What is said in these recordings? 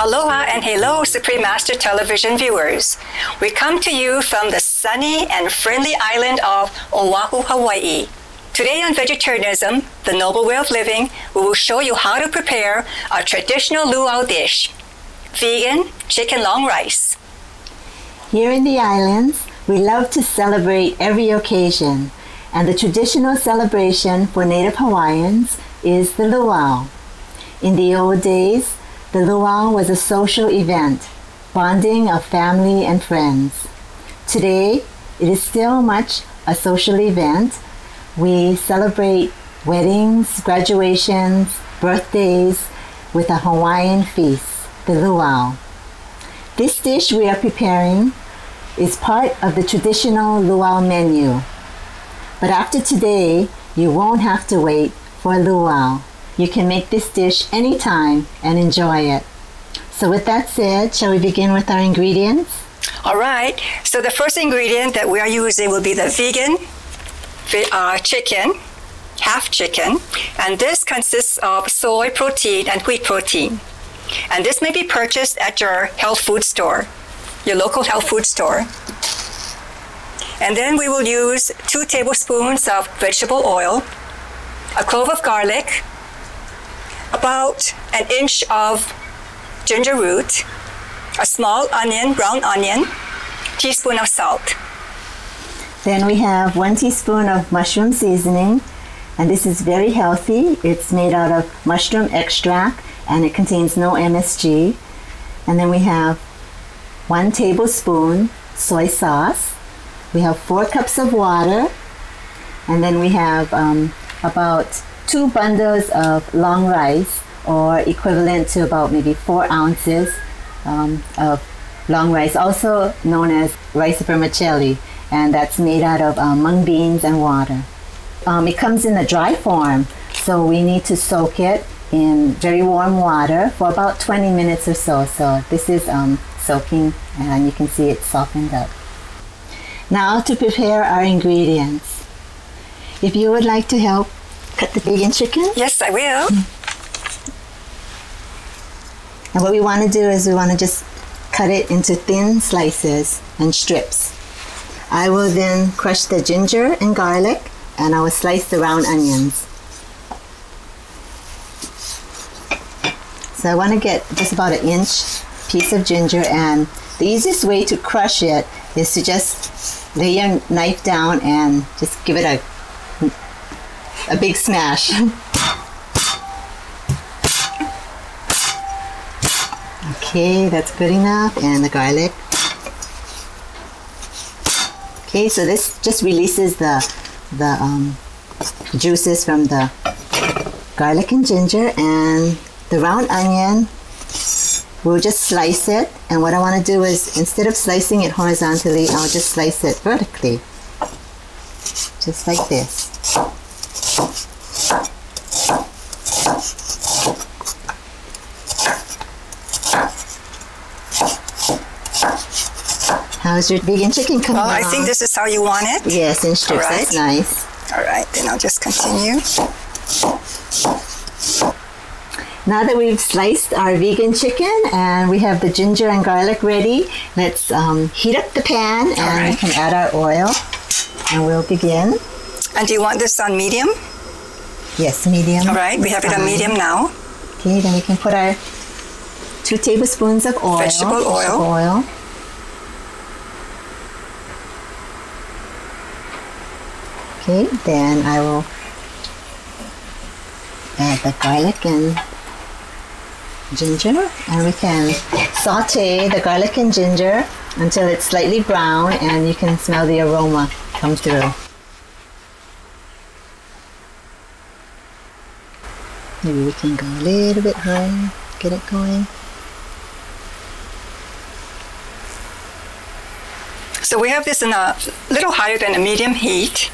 Aloha and hello, Supreme Master Television viewers. We come to you from the sunny and friendly island of Oahu, Hawaii. Today on Vegetarianism, the Noble Way of Living, we will show you how to prepare a traditional luau dish, vegan chicken long rice. Here in the islands, we love to celebrate every occasion, and the traditional celebration for Native Hawaiians is the luau. In the old days, the luau was a social event, bonding of family and friends. Today, it is still much a social event. We celebrate weddings, graduations, birthdays with a Hawaiian feast, the luau. This dish we are preparing is part of the traditional luau menu. But after today, you won't have to wait for luau. You can make this dish anytime and enjoy it. So with that said, shall we begin with our ingredients? All right, so the first ingredient that we are using will be the vegan chicken, half chicken, and this consists of soy protein and wheat protein. And this may be purchased at your health food store, your local health food store. And then we will use 2 tablespoons of vegetable oil, a clove of garlic, about an inch of ginger root, a small onion, brown onion, teaspoon of salt. Then we have 1 teaspoon of mushroom seasoning, and this is very healthy. It's made out of mushroom extract and it contains no MSG. And then we have 1 tablespoon soy sauce. We have 4 cups of water, and then we have about 2 bundles of long rice, or equivalent to about maybe 4 ounces of long rice, also known as rice vermicelli, and that's made out of mung beans and water. It comes in a dry form, so we need to soak it in very warm water for about 20 minutes or so. So this is soaking, and you can see it's softened up. Now to prepare our ingredients. If you would like to help cut the vegan chicken. Yes, I will. And what we want to do is we want to just cut it into thin slices and strips. I will then crush the ginger and garlic, and I will slice the round onions. So I want to get just about an inch piece of ginger, and the easiest way to crush it is to just lay your knife down and just give it a big smash. Okay, that's good enough. And the garlic. Okay, so this just releases the juices from the garlic and ginger, and the round onion, we'll just slice it. And what I want to do is, instead of slicing it horizontally, I'll just slice it vertically, just like this. How's your vegan chicken coming along? I think this is how you want it. Yes, in strips. Right. That's nice. All right, then I'll just continue. Now that we've sliced our vegan chicken and we have the ginger and garlic ready, let's heat up the pan, and we can add our oil, and we'll begin. And do you want this on medium? Yes, medium. All right, we have it on medium now. Okay, then we can put our 2 tablespoons of oil. Vegetable oil. Okay, then I will add the garlic and ginger, and we can saute the garlic and ginger until it's slightly brown and you can smell the aroma come through. Maybe we can go a little bit higher, get it going. So we have this in a little higher than a medium heat,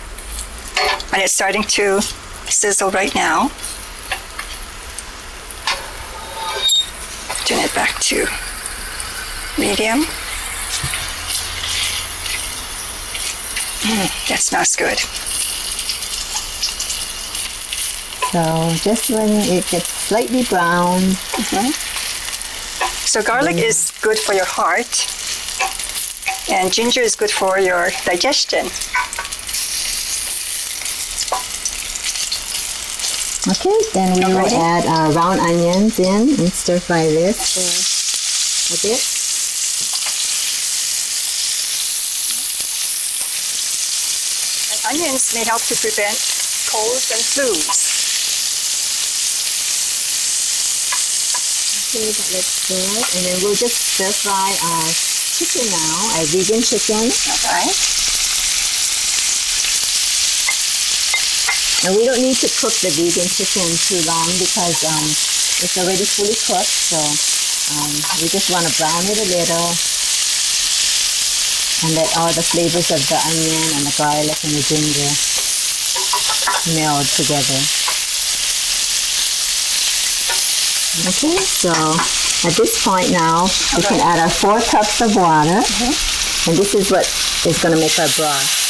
and it's starting to sizzle right now. Turn it back to medium. That smells good. So just when it gets slightly brown, So garlic is good for your heart, and ginger is good for your digestion. Okay, then we will add our round onions in and stir fry this for a bit. And onions may help to prevent colds and flus. Okay, that looks good. And then we'll just stir fry our chicken now, our vegan chicken. Okay. And we don't need to cook the vegan chicken too long because it's already fully cooked. So we just want to brown it a little and let all the flavors of the onion and the garlic and the ginger meld together. Okay, so at this point now we can add our 4 cups of water, and this is what is going to make our broth.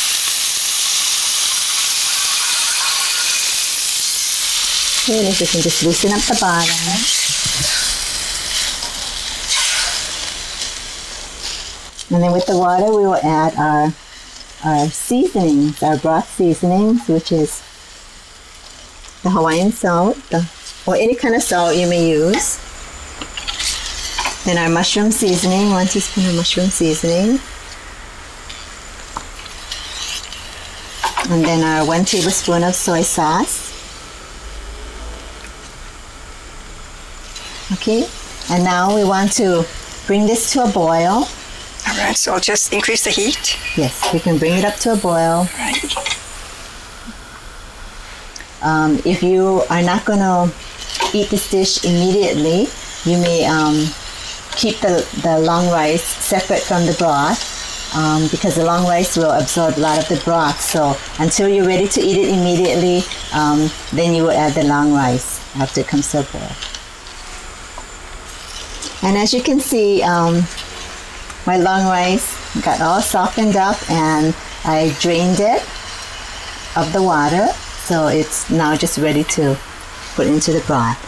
Okay, and we can just loosen up the bottom. And then with the water, we will add our seasonings, our broth seasonings, which is the Hawaiian salt, or any kind of salt you may use. Then our mushroom seasoning, 1 teaspoon of mushroom seasoning. And then our 1 tablespoon of soy sauce. Okay, and now we want to bring this to a boil. All right, so I'll just increase the heat. Yes, we can bring it up to a boil. Right. If you are not going to eat this dish immediately, you may keep the long rice separate from the broth because the long rice will absorb a lot of the broth. So until you're ready to eat it immediately, then you will add the long rice after it comes to a boil. And as you can see, my long rice got all softened up and I drained it of the water. So it's now just ready to put into the broth.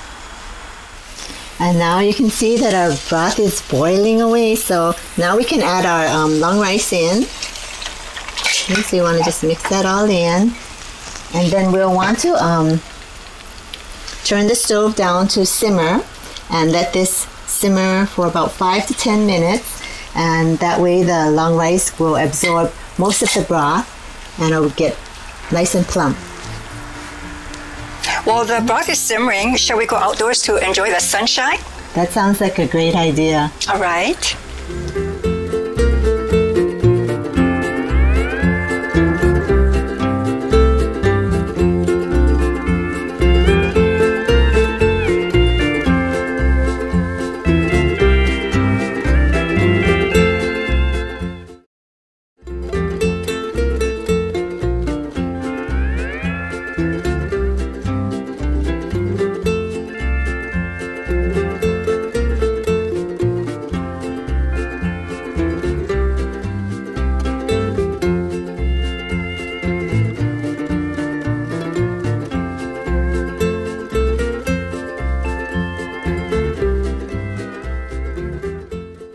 And now you can see that our broth is boiling away. So now we can add our long rice in. Okay, so you want to just mix that all in. And then we'll want to turn the stove down to simmer and let this simmer for about 5 to 10 minutes, and that way the long rice will absorb most of the broth and it will get nice and plump. While the broth is simmering, shall we go outdoors to enjoy the sunshine? That sounds like a great idea. All right.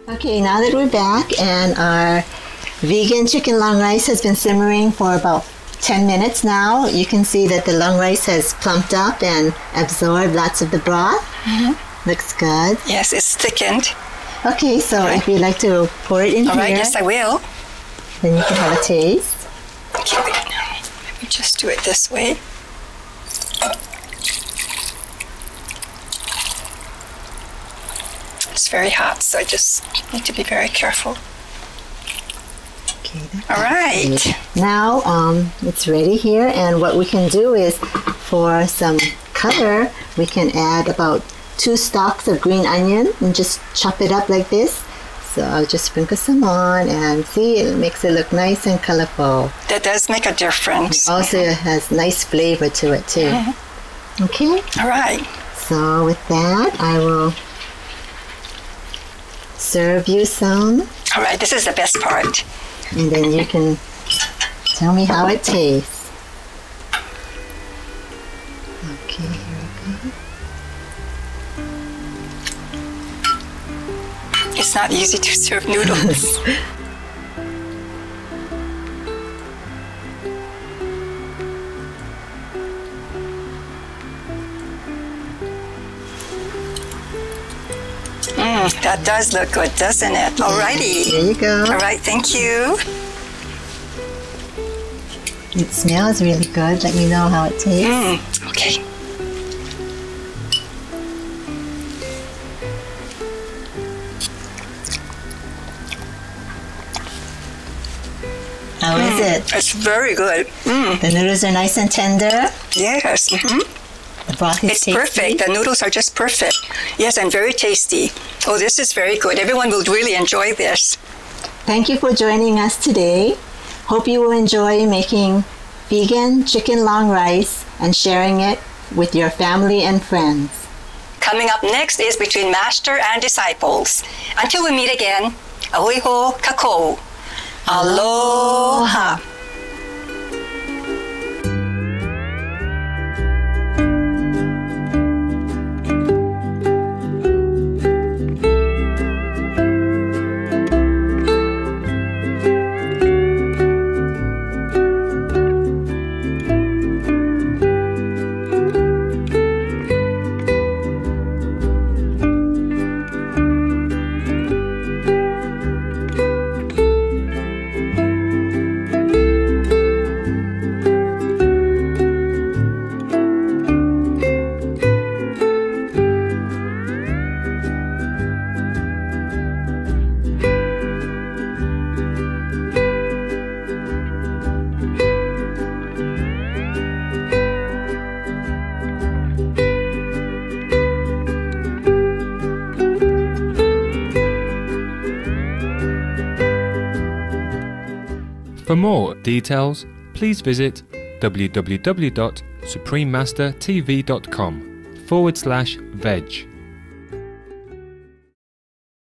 Okay, now that we're back and our vegan chicken long rice has been simmering for about 10 minutes now, you can see that the long rice has plumped up and absorbed lots of the broth. Looks good. Yes, it's thickened. Okay, so if you'd like to pour it in All here, right, yes, I will. then you can have a taste. Okay, wait now. Let me just do it this way. It's very hot, so I just need to be very careful. Okay, All right. now it's ready here, and what we can do is for some color, we can add about 2 stalks of green onion and just chop it up like this. So I'll just sprinkle some on, and see, it makes it look nice and colorful. That does make a difference. Also, it has nice flavor to it too. Okay, All right. so with that, I will serve you some, All right, this is the best part. and then you can tell me how it tastes. Okay, here we go. It's not easy to serve noodles. That does look good, doesn't it? Alrighty. There you go. All right, thank you. It smells really good. Let me know how it tastes. Okay. How is it? It's very good. The noodles are nice and tender. Yes. The broth is It's tasty. perfect. The noodles are just perfect. Yes, and very tasty. Oh, this is very good. Everyone will really enjoy this. Thank you for joining us today. Hope you will enjoy making vegan chicken long rice and sharing it with your family and friends. Coming up next is Between Master and Disciples. Until we meet again, ahoy ho kakou. Aloha. For more details, please visit www.suprememastertv.com/veg.